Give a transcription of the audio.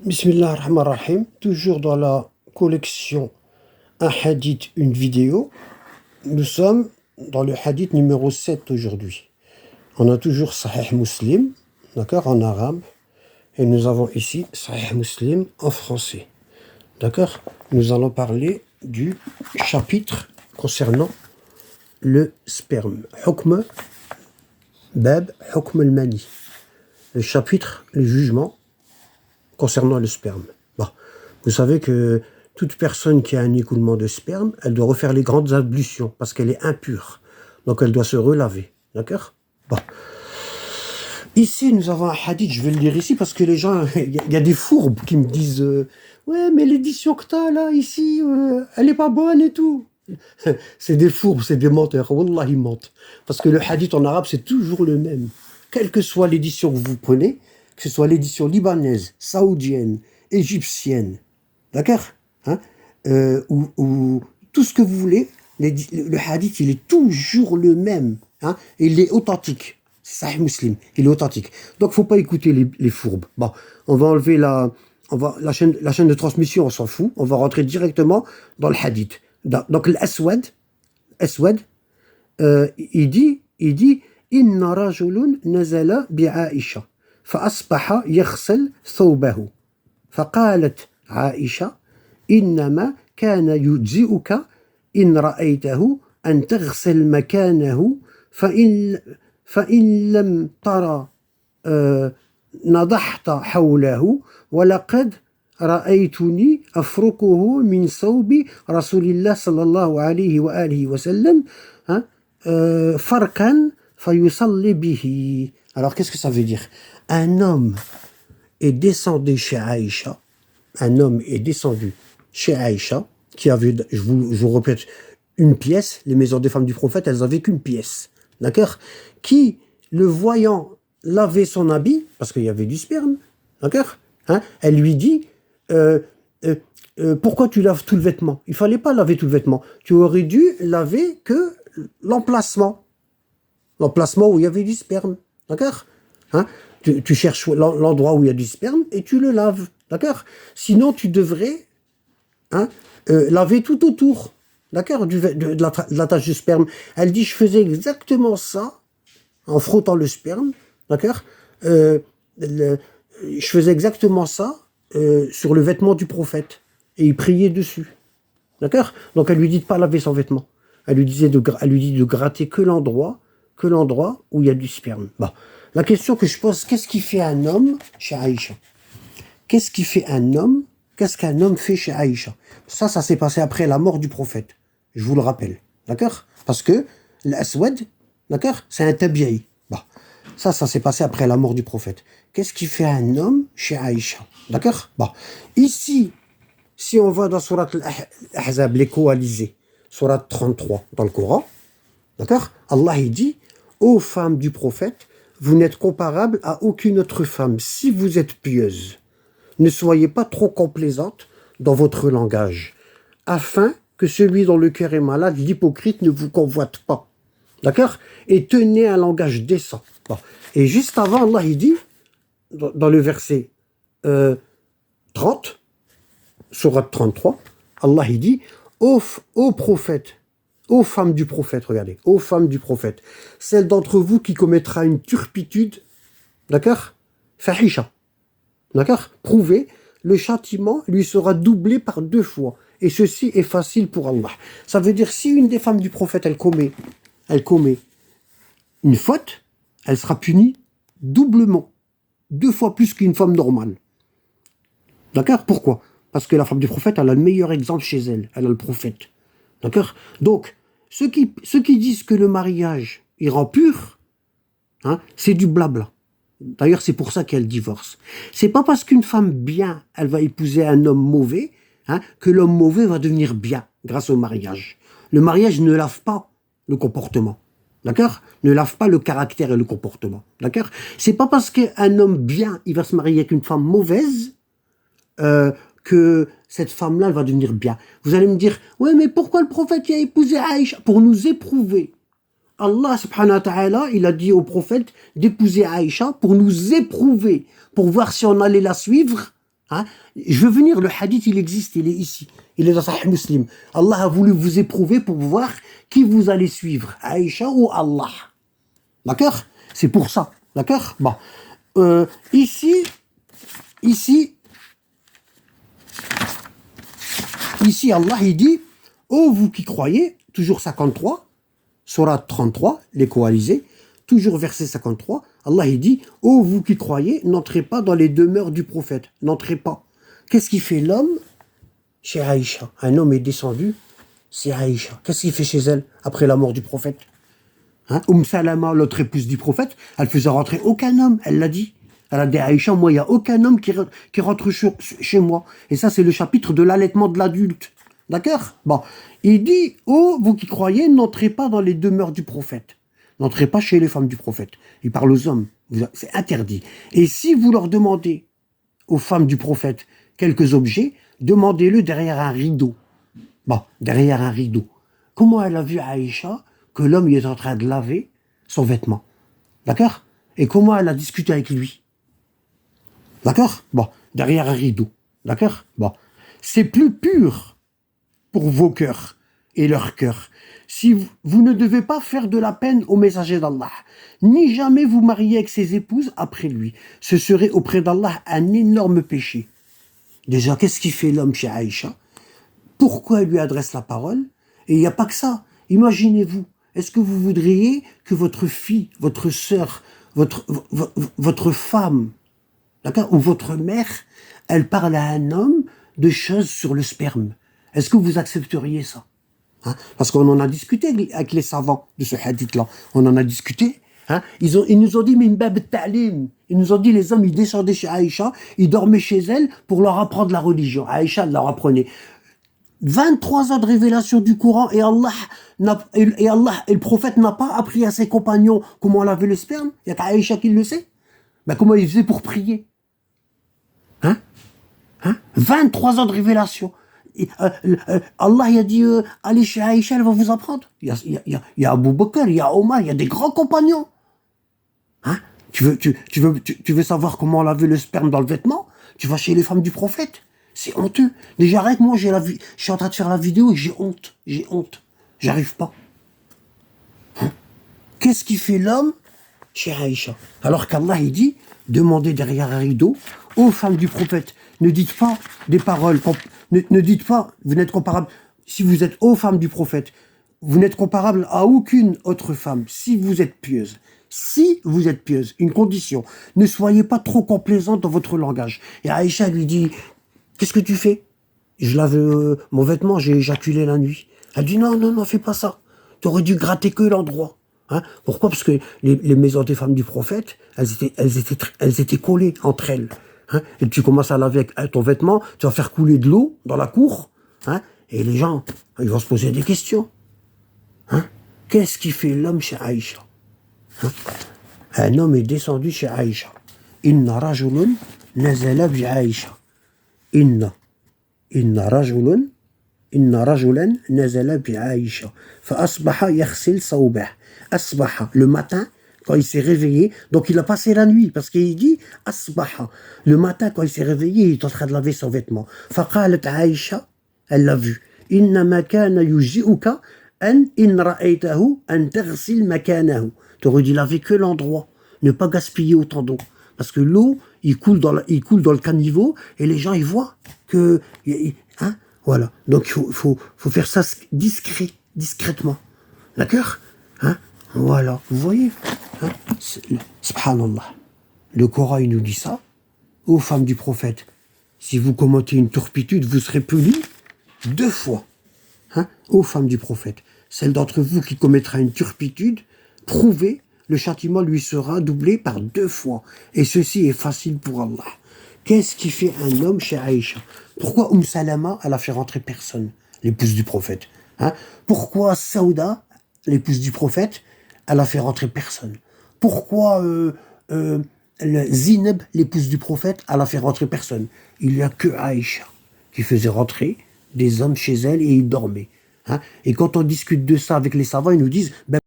Bismillah ar-Rahman ar-Rahim, toujours dans la collection Un hadith, une vidéo. Nous sommes dans le hadith numéro 7 aujourd'hui. On a toujours Sahih Muslim, d'accord, en arabe. Et nous avons ici Sahih Muslim en français. D'accord. Nous allons parler du chapitre concernant le sperme. Hukm Bab Hukm al-Mani. Le chapitre, le jugement concernant le sperme. Bon, vous savez que toute personne qui a un écoulement de sperme, elle doit refaire les grandes ablutions parce qu'elle est impure. Donc elle doit se relaver. D'accord. Bon. Ici, nous avons un hadith, je vais le lire ici parce que les gens, il y a des fourbes qui me disent ouais, mais l'édition que t'as là, ici, elle est pas bonne et tout. C'est des fourbes, c'est des menteurs. Wallah, ils mentent. Parce que le hadith en arabe, c'est toujours le même. Quelle que soit l'édition que vous prenez, que ce soit l'édition libanaise, saoudienne, égyptienne, d'accord, hein, ou tout ce que vous voulez, le hadith, il est toujours le même. Hein, et il est authentique. C'est Sahih Muslim, il est authentique. Donc, faut pas écouter les fourbes. Bon, on va enlever la chaîne de transmission, on s'en fout. On va rentrer directement dans le hadith. Donc, l'Aswad, il dit إن رجل نزل بعائشة فأصبح يغسل ثوبه فقالت عائشة إنما كان يجزئك إن رأيته أن تغسل مكانه فإن لم ترى نضحت حوله ولقد رأيتني أفركه من ثوب رسول الله صلى الله عليه وآله وسلم فركا فيصلي به. Alors qu'est-ce que ça veut dire? Un homme est descendu chez Aïcha, qui avait, je vous répète, une pièce. Les maisons des femmes du prophète, elles avaient qu'une pièce, d'accord, qui, le voyant laver son habit, parce qu'il y avait du sperme, d'accord, hein, elle lui dit pourquoi tu laves tout le vêtement? Il fallait pas laver tout le vêtement, tu aurais dû laver que l'emplacement où il y avait du sperme, d'accord, hein, tu cherches l'endroit où il y a du sperme et tu le laves, d'accord, sinon tu devrais, hein, laver tout autour, d'accord, de la tache de sperme. Elle dit, je faisais exactement ça en frottant le sperme, d'accord, je faisais exactement ça sur le vêtement du prophète et il priait dessus, d'accord. Donc elle lui dit de pas laver son vêtement, elle lui dit de gratter que l'endroit où il y a du sperme. Bon, la question que je pose, qu'est-ce qui fait un homme chez Aïcha? Qu'est-ce qu'un homme fait chez Aïcha? Ça s'est passé après la mort du prophète, je vous le rappelle, d'accord, parce que l'Aswad, d'accord, c'est un tabi'i. Bon, ça s'est passé après la mort du prophète. Qu'est-ce qui fait un homme chez Aïcha, d'accord? Bon, ici, si on va dans Surat al-Ahzab, les coalisés, Surat 33 dans le Coran, d'accord, Allah il dit, ô femmes du prophète, vous n'êtes comparables à aucune autre femme. Si vous êtes pieuses, ne soyez pas trop complaisantes dans votre langage, afin que celui dont le cœur est malade, l'hypocrite, ne vous convoite pas. D'accord? Et tenez un langage décent. Bon. Et juste avant, Allah il dit, dans le verset 30, sourate 33, Allah il dit, ô prophète, ô femmes du prophète, regardez, ô femmes du prophète, celle d'entre vous qui commettra une turpitude, d'accord, fahisha, d'accord, prouvez, le châtiment lui sera doublé par 2 fois, et ceci est facile pour Allah. Ça veut dire, si une des femmes du prophète, elle commet une faute, elle sera punie doublement, 2 fois plus qu'une femme normale. D'accord? Pourquoi? Parce que la femme du prophète, elle a le meilleur exemple chez elle, elle a le prophète. D'accord? Donc, ceux qui disent que le mariage il rend pur, hein, c'est du blabla. D'ailleurs, c'est pour ça qu'elle divorce. C'est pas parce qu'une femme bien, elle va épouser un homme mauvais, hein, que l'homme mauvais va devenir bien grâce au mariage. Le mariage ne lave pas le comportement. D'accord? Ne lave pas le caractère et le comportement. D'accord? C'est pas parce qu'un homme bien, il va se marier avec une femme mauvaise, que cette femme-là, elle va devenir bien. Vous allez me dire, ouais, mais pourquoi le prophète a épousé Aïcha? Pour nous éprouver. Allah subhanahu wa ta'ala, il a dit au prophète d'épouser Aïcha pour nous éprouver, pour voir si on allait la suivre, Hein? Je veux venir, le hadith, il existe, il est ici. Il est dans Sahih Muslim. Allah a voulu vous éprouver pour voir qui vous allez suivre, Aïcha ou Allah. D'accord? C'est pour ça. D'accord? Bon. Ici, Allah, il dit, ô vous qui croyez, toujours 53, Surat 33, les coalisés, toujours verset 53, Allah, il dit, ô vous qui croyez, n'entrez pas dans les demeures du prophète. N'entrez pas. Qu'est-ce qui fait l'homme chez Aïcha? Un homme est descendu, c'est Aïcha. Qu'est-ce qu'il fait chez elle après la mort du prophète? Hein? Salama, l'autre épouse du prophète, elle faisait rentrer aucun homme, elle l'a dit. Elle a dit à Aïcha, moi, il n'y a aucun homme qui rentre chez moi. Et ça, c'est le chapitre de l'allaitement de l'adulte. D'accord? Bon. Il dit, oh, vous qui croyez, n'entrez pas dans les demeures du prophète. N'entrez pas chez les femmes du prophète. Il parle aux hommes. C'est interdit. Et si vous leur demandez aux femmes du prophète quelques objets, demandez-le derrière un rideau. Bon, derrière un rideau. Comment elle a vu Aïcha que l'homme est en train de laver son vêtement? D'accord? Et comment elle a discuté avec lui? D'accord? Bon, derrière un rideau. D'accord? Bon. C'est plus pur pour vos cœurs et leurs cœurs. Si vous ne devez pas faire de la peine au messager d'Allah, ni jamais vous marier avec ses épouses après lui. Ce serait auprès d'Allah un énorme péché. Déjà, qu'est-ce qui fait l'homme chez Aïcha? Pourquoi elle lui adresse la parole? Et il n'y a pas que ça. Imaginez-vous, est-ce que vous voudriez que votre fille, votre sœur, votre femme, d'accord, ou votre mère, elle parle à un homme de choses sur le sperme? Est-ce que vous accepteriez ça? Hein? Parce qu'on en a discuté avec les savants de ce hadith-là. On en a discuté. Hein? Ils nous ont dit, mais ta'lim. Ils nous ont dit, les hommes, ils descendaient chez Aïcha, ils dormaient chez elle pour leur apprendre la religion. Aïcha elle leur apprenait 23 ans de révélation du Coran et le prophète n'a pas appris à ses compagnons comment laver le sperme. Il y a qu'Aïcha qui le sait. Ben, comment il faisait pour prier? Hein? 23 ans de révélation. Allah il a dit, allez chez Aïcha, elle va vous apprendre. Il y a Abu Bakr, il y a Omar, il y a des grands compagnons. Hein? Tu veux savoir comment laver le sperme dans le vêtement? Tu vas chez les femmes du prophète. C'est honteux. Déjà, avec moi, je suis en train de faire la vidéo et j'ai honte. J'arrive pas. Hein? Qu'est-ce qui fait l'homme chez Aïcha? Alors qu'Allah, il dit, demandez derrière un rideau aux femmes du prophète. Ne dites pas des paroles, ne dites pas, vous n'êtes comparable, si vous êtes aux femmes du prophète, vous n'êtes comparable à aucune autre femme, si vous êtes pieuse. Si vous êtes pieuse, une condition, ne soyez pas trop complaisante dans votre langage. Et Aïcha lui dit, qu'est-ce que tu fais? Je lave mon vêtement, j'ai éjaculé la nuit. Elle dit, non, fais pas ça. Tu aurais dû gratter que l'endroit. Hein? Pourquoi? Parce que les maisons des femmes du prophète, elles étaient collées entre elles. Hein? Et tu commences à laver avec ton vêtement, tu vas faire couler de l'eau dans la cour, hein? Et les gens, ils vont se poser des questions. Hein? Qu'est-ce qui fait l'homme chez Aïcha? Hein? Un homme est descendu chez Aïcha. Inna rajulun nazala bi Aïcha. Inna rajulan nazala bi Aïcha. Fa asbaha yaghsil sawbah. Asbaha, le matin, quand il s'est réveillé, donc il a passé la nuit, parce qu'il dit asbaha. Le matin, quand il s'est réveillé, il est en train de laver son vêtement. Faqalat Aïcha, elle l'a vu. Innama kana yuji'uka an in ra'aytahu an taghsil makanahu. Tu aurais dû laver que l'endroit, ne pas gaspiller autant d'eau. Parce que l'eau, il coule dans le caniveau, et les gens, ils voient que... Hein, voilà. Donc, il faut faire ça discrètement. D'accord? Hein? Voilà. Vous voyez? Hein? Subhanallah. Le Coran, il nous dit ça. Aux femmes du prophète, si vous commettez une turpitude, vous serez puni 2 fois. Hein? Aux femmes du prophète. Celle d'entre vous qui commettra une turpitude, prouvez, le châtiment lui sera doublé par 2 fois. Et ceci est facile pour Allah. Qu'est-ce qui fait un homme chez Aïcha? Pourquoi Salama, elle a fait rentrer personne, l'épouse du prophète? Hein? Pourquoi Saouda, l'épouse du prophète, elle a fait rentrer personne? Pourquoi Zineb, l'épouse du prophète, elle a fait rentrer personne? Il n'y a que Aïcha qui faisait rentrer des hommes chez elle et ils dormaient. Hein? Et quand on discute de ça avec les savants, ils nous disent...